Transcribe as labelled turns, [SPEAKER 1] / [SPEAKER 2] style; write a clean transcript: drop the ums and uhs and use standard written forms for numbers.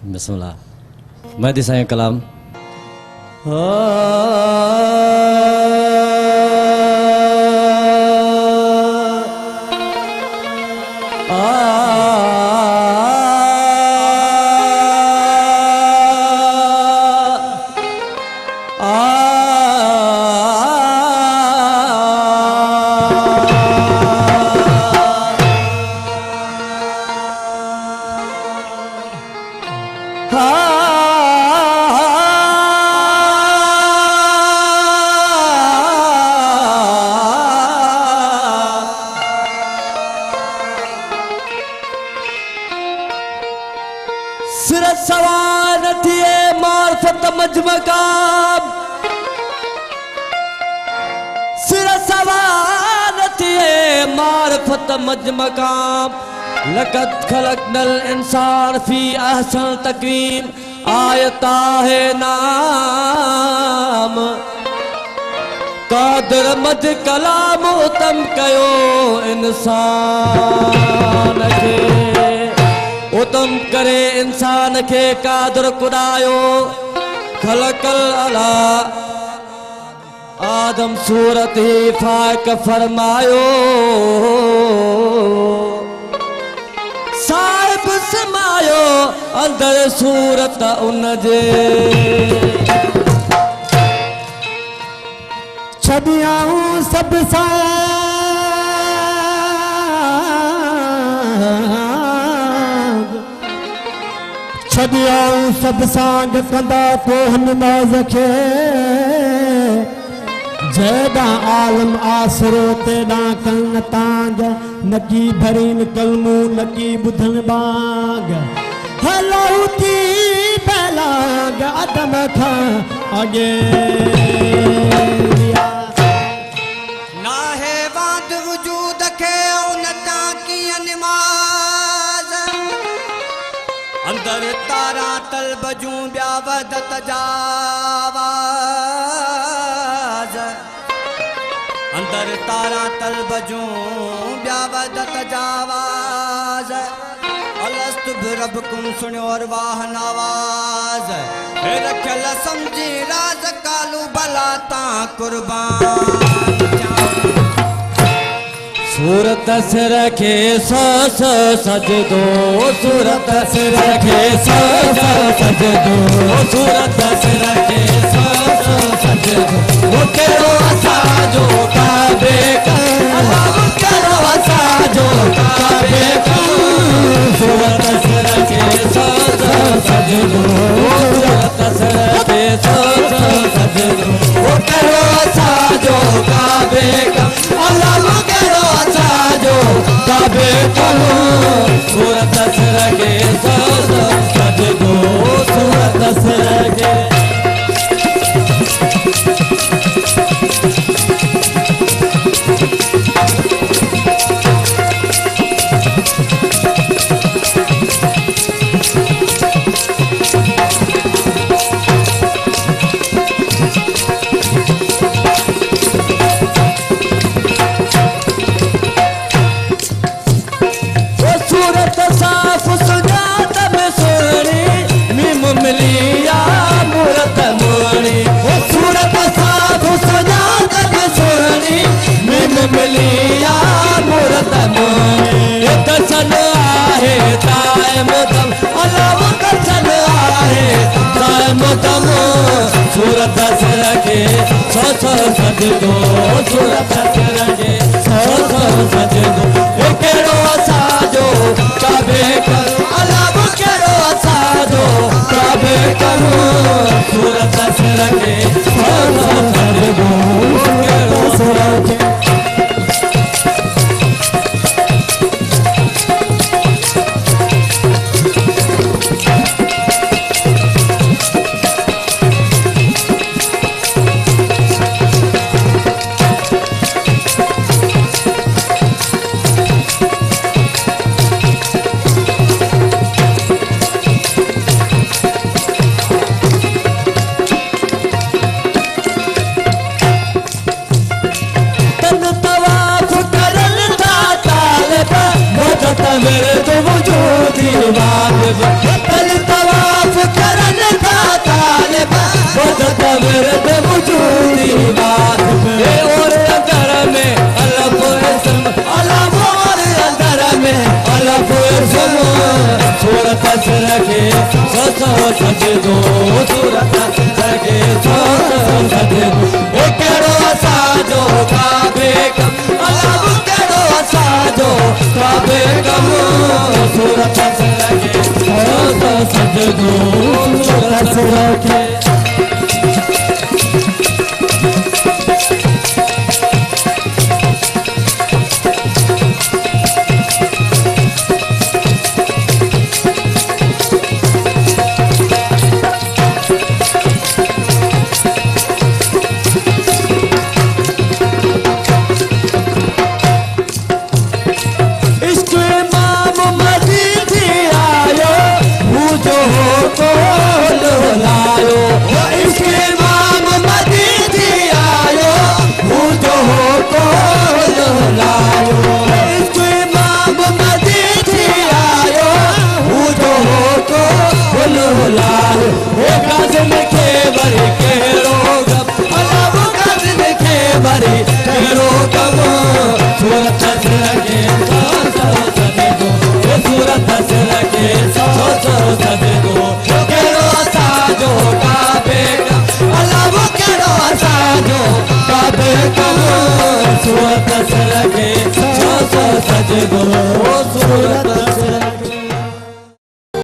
[SPEAKER 1] बिस्मिल्लाह। मैं दिसाएं कलाम। सिर सवार थिए मार्फत मजमकाम, सिर सवार थिए मार्फत मजमकाम। लक़द खलक़नल इंसान फी अहसन तक़वीम, आयता है नाम। कादिर मज कलाम तम कयो इंसान के, उतम करे इंसान के कादर कुदायो। खलकल अला आदम सूरत ही फाक फरमायो। साहिब समायो अंदर सूरत उनजे,
[SPEAKER 2] छॾियाऊं सब छॾियाऊं सब सांग कंदा तोह नमाज़ खे। जेॾा आलम आसरो तेॾा कन तांग, नकी भरीन कलमूं नकी ॿुधण बांग। हलऊं थी पहलांग अदम खां अॻे,
[SPEAKER 3] नाहे वांद वजूद खे उन तां कीअं निमाज़। अंदर तारा तलब जूं ॿिया वदत जा आवाज़। अंदर तारा तलब जूं ॿिया वदत जा आवाज़। अलस्तु बिरब्बिकुम सुनियो अरवाह नवाज़। हे रखियल सम्झी राज कालू भला तां कुर्बान।
[SPEAKER 1] सूरत सिर के सो सजदो, सूरत सिर के सो सजदो, सूरत सिर के सो सजदो। वो करो असांजो काबे करो, करो असांजो काबे करो। सूरत सिर के सो सजदो, सूरत सिर के सो सजदो। वो करो असांजो काबे करो, अल्लाह करो असांजो काबे करो। सूरत सिर के सो सजदो, सूरत सिर के। सूरत सिर के सो सजदो, सूरत सिर के सो सजदो। वो करो असांजो काबे करो, अल्लाह करो असांजो काबे करो। सूरत सिर के सो सजदो, करो सिर के। रखे सो सजदो सूरत रखे सो सजदो केड़ो असाजो काबे कम अलाब केड़ो असाजो काबे कम सूरत रखे सो सजदो सूरत रखे सजदो